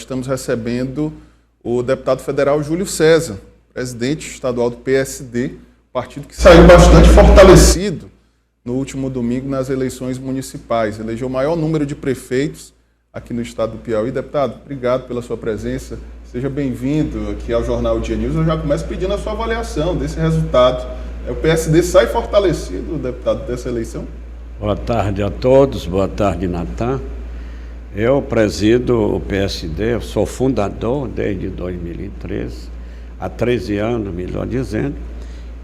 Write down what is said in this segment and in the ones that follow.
estamos recebendo o deputado federal Júlio César, presidente estadual do PSD, partido que saiu bastante fortalecido no último domingo nas eleições municipais. Elegeu o maior número de prefeitos aqui no estado do Piauí. Deputado, obrigado pela sua presença. Seja bem-vindo aqui ao Jornal Dia News. Eu já começo pedindo a sua avaliação desse resultado. O PSD sai fortalecido, deputado, dessa eleição? Boa tarde a todos, boa tarde, Natan. Eu presido o PSD, eu sou fundador desde 2013, há 13 anos, melhor dizendo,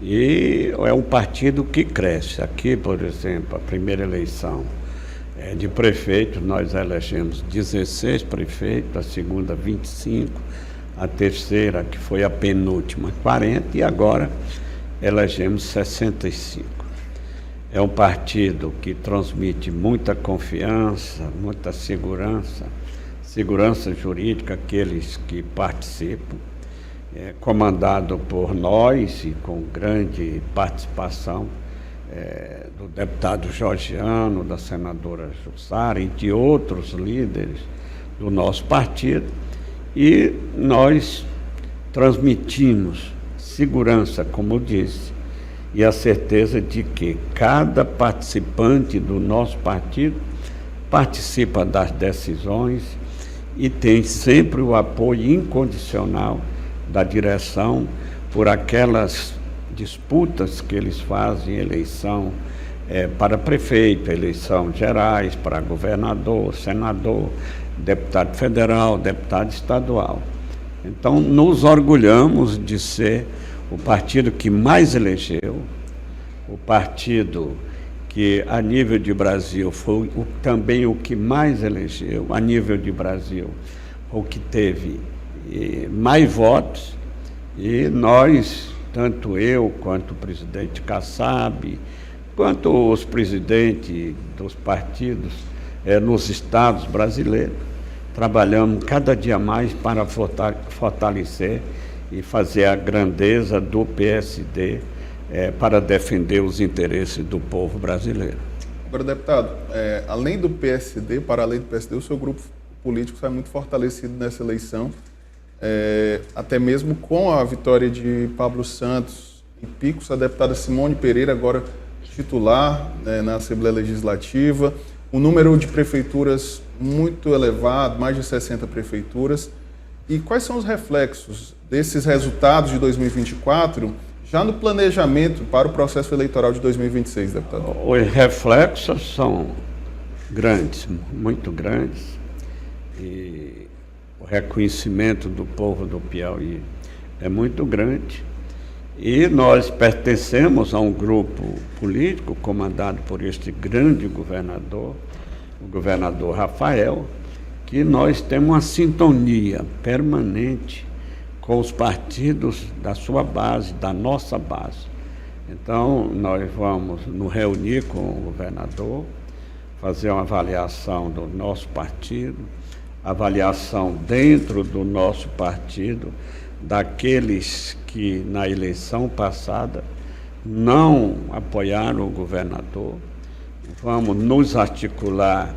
e é um partido que cresce. Aqui, por exemplo, a primeira eleição de prefeito, nós elegemos 16 prefeitos, a segunda 25, a terceira, que foi a penúltima, 40, e agora elegemos 65. É um partido que transmite muita confiança, muita segurança jurídica àqueles que participam, comandado por nós e com grande participação do deputado Georgiano, da senadora Jussara e de outros líderes do nosso partido, e nós transmitimos segurança, como eu disse, e a certeza de que cada participante do nosso partido participa das decisões e tem sempre o apoio incondicional da direção por aquelas disputas que eles fazem, eleição para prefeito, eleição gerais, para governador, senador, deputado federal, deputado estadual. Então, nos orgulhamos de ser o partido que mais elegeu, o partido que, a nível de Brasil, foi também o que mais elegeu, a nível de Brasil, o que teve mais votos, e nós, tanto eu quanto o presidente Kassab, quanto os presidentes dos partidos nos estados brasileiros, trabalhamos cada dia mais para fortalecer e fazer a grandeza do PSD para defender os interesses do povo brasileiro. Agora, deputado, além do PSD, para além do PSD, o seu grupo político sai muito fortalecido nessa eleição, até mesmo com a vitória de Pablo Santos em Picos, a deputada Simone Pereira, agora titular na Assembleia Legislativa, um número de prefeituras muito elevado, mais de 60 prefeituras. E quais são os reflexos desses resultados de 2024 já no planejamento para o processo eleitoral de 2026, deputado? Os reflexos são grandes, muito grandes, e o reconhecimento do povo do Piauí é muito grande. E nós pertencemos a um grupo político comandado por este grande governador, o governador Rafael, que nós temos uma sintonia permanente com os partidos da sua base, da nossa base. Então, nós vamos nos reunir com o governador, fazer uma avaliação do nosso partido, avaliação dentro do nosso partido, daqueles que na eleição passada não apoiaram o governador. Vamos nos articular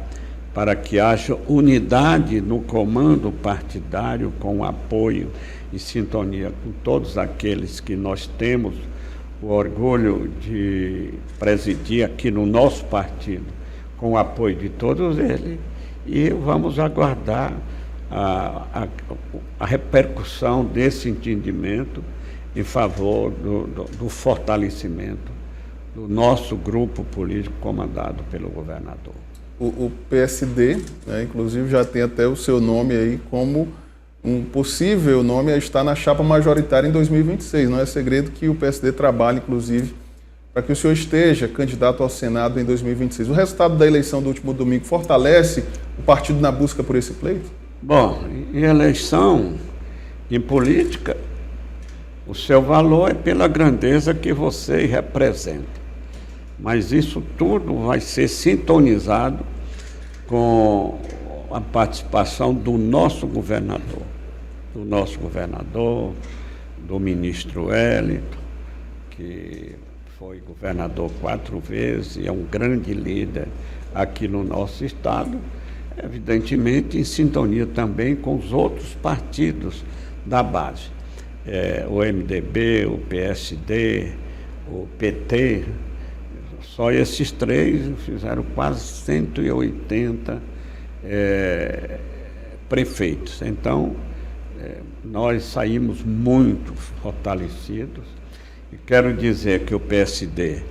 para que haja unidade no comando partidário, com apoio e sintonia com todos aqueles que nós temos o orgulho de presidir aqui no nosso partido, com o apoio de todos eles, e vamos aguardar a repercussão desse entendimento em favor do fortalecimento do nosso grupo político comandado pelo governador. O PSD, inclusive, já tem até o seu nome aí como um possível nome a estar na chapa majoritária em 2026. Não é segredo que o PSD trabalha, inclusive, para que o senhor esteja candidato ao Senado em 2026. O resultado da eleição do último domingo fortalece o partido na busca por esse pleito? Bom, em eleição, em política, o seu valor é pela grandeza que você representa. Mas isso tudo vai ser sintonizado com a participação do nosso governador, do ministro Wellington, que foi governador 4 vezes e é um grande líder aqui no nosso estado, evidentemente em sintonia também com os outros partidos da base. O MDB, o PSD, o PT, só esses três fizeram quase 180 prefeitos. Então, nós saímos muito fortalecidos. E quero dizer que o PSD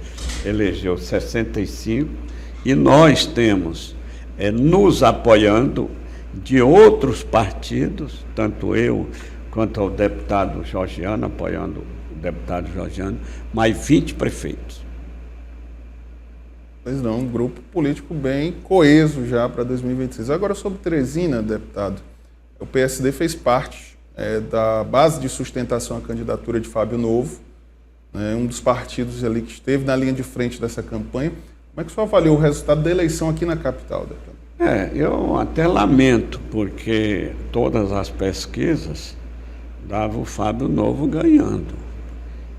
elegeu 65 e nós temos nos apoiando de outros partidos, tanto eu quanto o deputado Georgiano, apoiando o deputado Georgiano, mais 20 prefeitos. Pois não, um grupo político bem coeso já para 2026. Agora, sobre Teresina, deputado, o PSD fez parte da base de sustentação à candidatura de Fábio Novo, um dos partidos ali que esteve na linha de frente dessa campanha. Como é que o senhor avaliou o resultado da eleição aqui na capital, deputado? Eu até lamento, porque todas as pesquisas davam o Fábio Novo ganhando.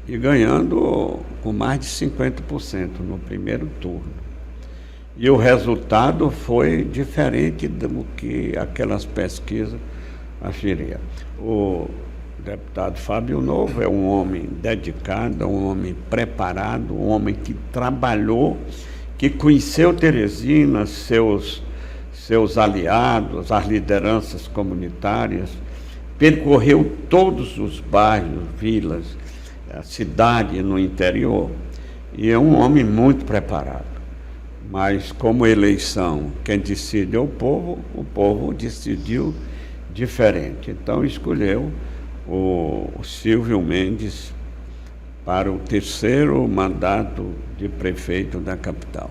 E ganhando com mais de 50% no primeiro turno. E o resultado foi diferente do que aquelas pesquisas aferiam. O deputado Fábio Novo é um homem dedicado, um homem preparado, um homem que trabalhou, que conheceu Teresina, seus aliados, as lideranças comunitárias, percorreu todos os bairros, vilas, a cidade no interior, e é um homem muito preparado. Mas como eleição, quem decide é o povo decidiu diferente. Então escolheu o Silvio Mendes para o terceiro mandato de prefeito da capital.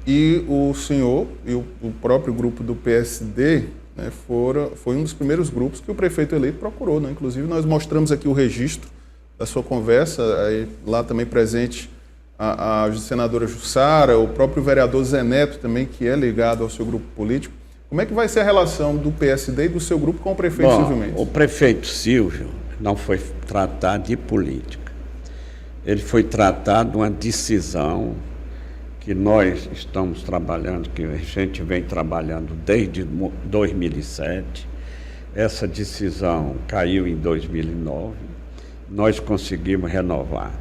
E o senhor e o próprio grupo do PSD, foi um dos primeiros grupos que o prefeito eleito procurou, né? Inclusive nós mostramos aqui o registro da sua conversa, aí, lá também presente a senadora Jussara, o próprio vereador Zé Neto também, que é ligado ao seu grupo político. Como é que vai ser a relação do PSD e do seu grupo com o prefeito Silvio Mendes? O prefeito Silvio não foi tratado de política. Ele foi tratado de uma decisão que nós estamos trabalhando, que a gente vem trabalhando desde 2007. Essa decisão caiu em 2009. Nós conseguimos renovar.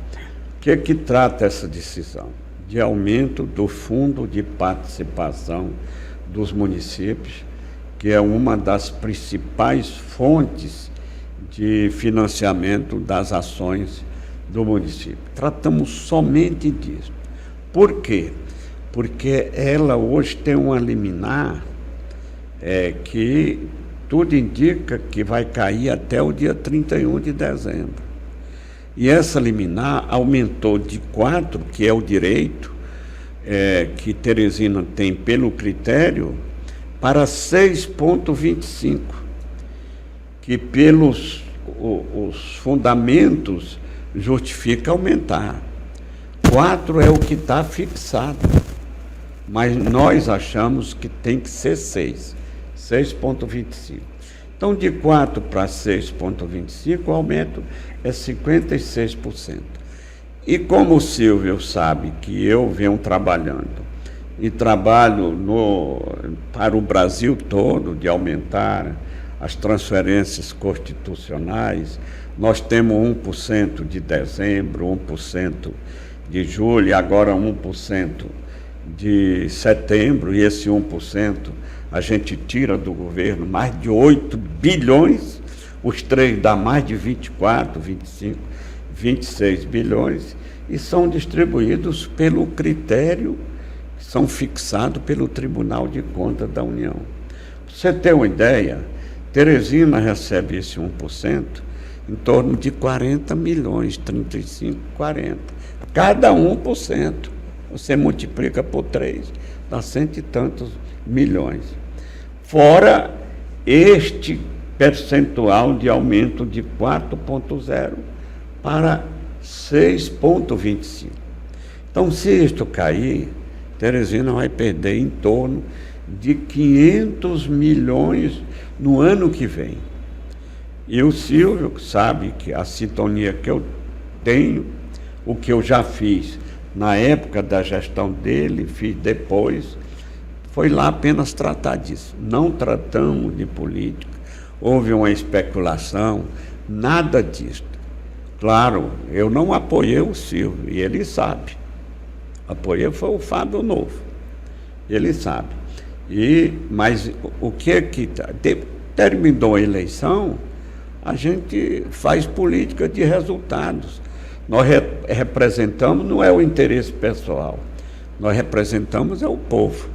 O que trata essa decisão? De aumento do fundo de participação dos municípios, que é uma das principais fontes de financiamento das ações do município. Tratamos somente disso. Por quê? Porque ela hoje tem uma liminar que tudo indica que vai cair até o dia 31 de dezembro. E essa liminar aumentou de 4, que é o direito que Teresina tem pelo critério, para 6,25, que pelos os fundamentos justifica aumentar. 4 é o que está fixado, mas nós achamos que tem que ser 6,25. Então, de 4 para 6,25, o aumento é 56%. E como o Silvio sabe que eu venho trabalhando, e trabalho para o Brasil todo, de aumentar as transferências constitucionais, nós temos 1% de dezembro, 1% de julho, e agora 1% de setembro, e esse 1% a gente tira do governo mais de 8 bilhões, os três dá mais de 24, 25, 26 bilhões, e são distribuídos pelo critério, são fixados pelo Tribunal de Contas da União. Para você ter uma ideia, Teresina recebe esse 1%, em torno de 40 milhões, 35, 40. Cada 1%, você multiplica por 3, dá 100 e tantos milhões. Fora este percentual de aumento de 4,0 para 6,25. Então, se isto cair, Teresina vai perder em torno de 500 milhões no ano que vem. E o Silvio sabe que a sintonia que eu tenho, o que eu já fiz na época da gestão dele, fiz depois, foi lá apenas tratar disso. Não tratamos de política, houve uma especulação, nada disso. Claro, eu não apoiei o Silvio, e ele sabe. Apoiei foi o Fábio Novo, ele sabe. Mas o que terminou a eleição, a gente faz política de resultados. Nós representamos, não é o interesse pessoal, nós representamos é o povo.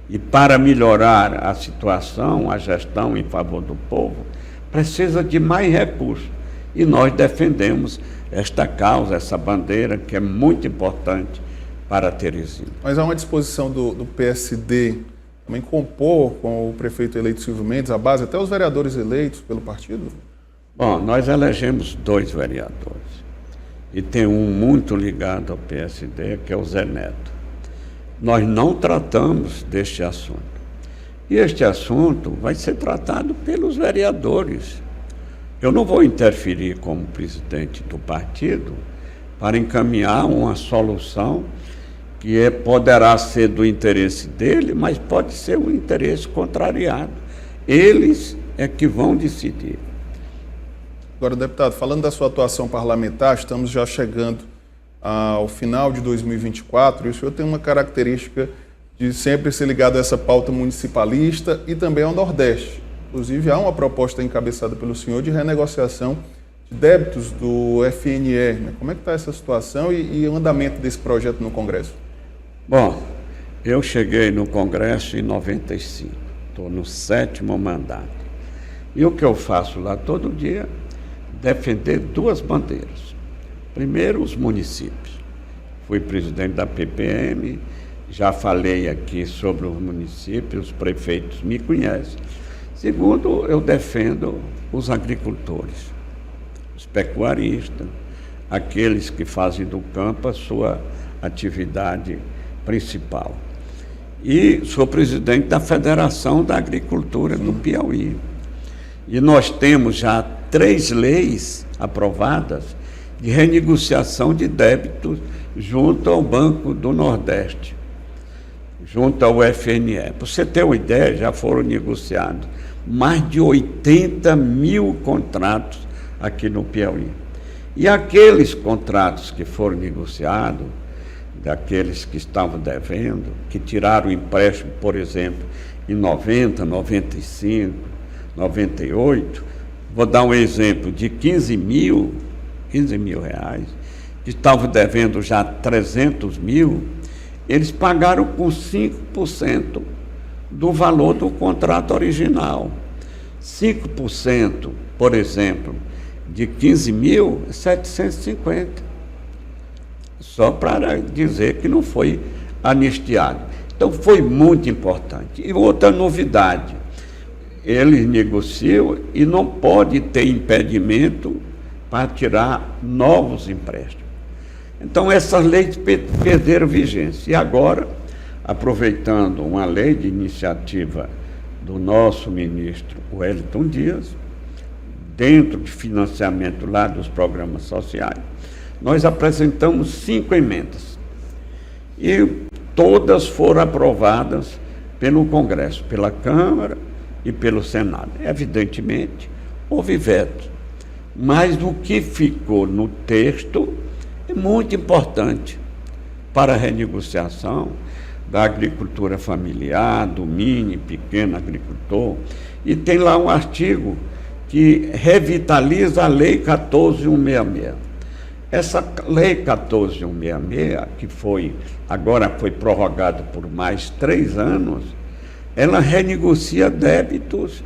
E para melhorar a situação, a gestão em favor do povo, precisa de mais recursos. E nós defendemos esta causa, essa bandeira, que é muito importante para Teresina. Mas há uma disposição do PSD também compor com o prefeito eleito Silvio Mendes, a base, até os vereadores eleitos pelo partido? Bom, nós elegemos 2 vereadores. E tem um muito ligado ao PSD, que é o Zé Neto. Nós não tratamos deste assunto. E este assunto vai ser tratado pelos vereadores. Eu não vou interferir como presidente do partido para encaminhar uma solução que poderá ser do interesse dele, mas pode ser um interesse contrariado. Eles é que vão decidir. Agora, deputado, falando da sua atuação parlamentar, estamos já chegando ao final de 2024 e o senhor tem uma característica de sempre ser ligado a essa pauta municipalista e também ao Nordeste. Inclusive, há uma proposta encabeçada pelo senhor de renegociação de débitos do FNE. Né? Como é que está essa situação e o andamento desse projeto no Congresso? Bom, eu cheguei no Congresso em 95, estou no 7º mandato. E o que eu faço lá todo dia? Defender 2 bandeiras. Primeiro, os municípios. Fui presidente da PPM, já falei aqui sobre os municípios, os prefeitos me conhecem. Segundo, eu defendo os agricultores, os pecuaristas, aqueles que fazem do campo a sua atividade principal. E sou presidente da Federação da Agricultura do Piauí. E nós temos já 3 leis aprovadas de renegociação de débitos junto ao Banco do Nordeste, junto ao FNE. Para você ter uma ideia, já foram negociados mais de 80 mil contratos aqui no Piauí. E aqueles contratos que foram negociados, daqueles que estavam devendo, que tiraram o empréstimo, por exemplo, em 90, 95, 98, vou dar um exemplo de 15 mil reais, que estavam devendo já 300 mil, eles pagaram com 5% do valor do contrato original. 5%, por exemplo, de 15 mil, 750. Só para dizer que não foi anistiado. Então, foi muito importante. E outra novidade, eles negociam e não pode ter impedimento para tirar novos empréstimos. Então, essas leis perderam vigência. E agora, aproveitando uma lei de iniciativa do nosso ministro Wellington Dias, dentro de financiamento lá dos programas sociais, nós apresentamos 5 emendas. E todas foram aprovadas pelo Congresso, pela Câmara e pelo Senado. Evidentemente, houve veto. Mas o que ficou no texto é muito importante para a renegociação da agricultura familiar, do mini e pequeno agricultor. E tem lá um artigo que revitaliza a Lei 14.166. Essa Lei 14.166, que agora foi prorrogada por mais 3 anos, ela renegocia débitos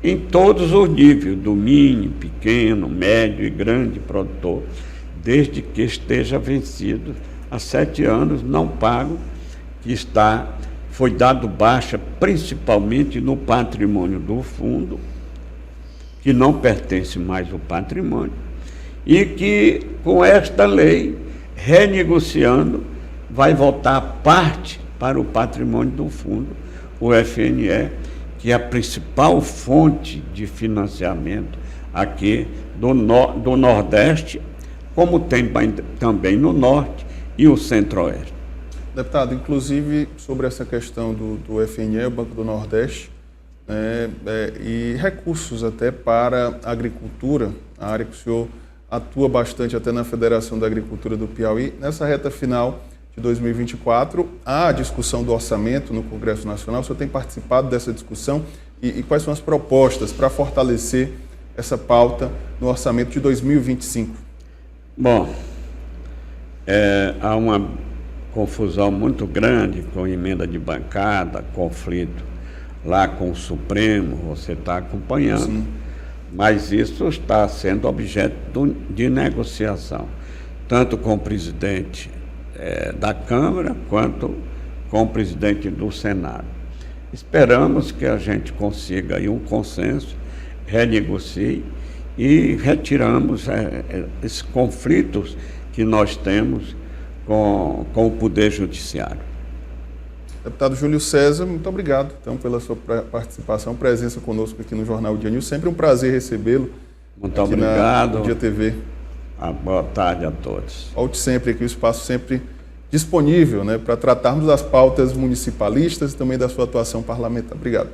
em todos os níveis, do mini, pequeno, médio e grande produtor, desde que esteja vencido há 7 anos, não pago, que foi dado baixa principalmente no patrimônio do fundo, que não pertence mais ao patrimônio, e que com esta lei, renegociando, vai voltar parte para o patrimônio do fundo, o FNE, que é a principal fonte de financiamento aqui do Nordeste, como tem também no Norte e o Centro-Oeste. Deputado, inclusive sobre essa questão do FNE, o Banco do Nordeste, e recursos até para a agricultura, a área que o senhor atua bastante até na Federação da Agricultura do Piauí. Nessa reta final de 2024, há a discussão do orçamento no Congresso Nacional. O senhor tem participado dessa discussão e quais são as propostas para fortalecer essa pauta no orçamento de 2025? Bom, há uma confusão muito grande com emenda de bancada, conflito lá com o Supremo, você está acompanhando. Sim. Mas isso está sendo objeto de negociação, tanto com o presidente da Câmara, quanto com o presidente do Senado. Esperamos que a gente consiga aí um consenso, renegocie e retiramos esses conflitos que nós temos com o Poder Judiciário. Deputado Júlio César, muito obrigado então, pela sua participação, presença conosco aqui no Jornal Dia News. Sempre um prazer recebê-lo. Muito obrigado. Na Dia TV. Boa tarde a todos. Volte sempre aqui, o espaço sempre disponível, para tratarmos das pautas municipalistas e também da sua atuação parlamentar. Obrigado.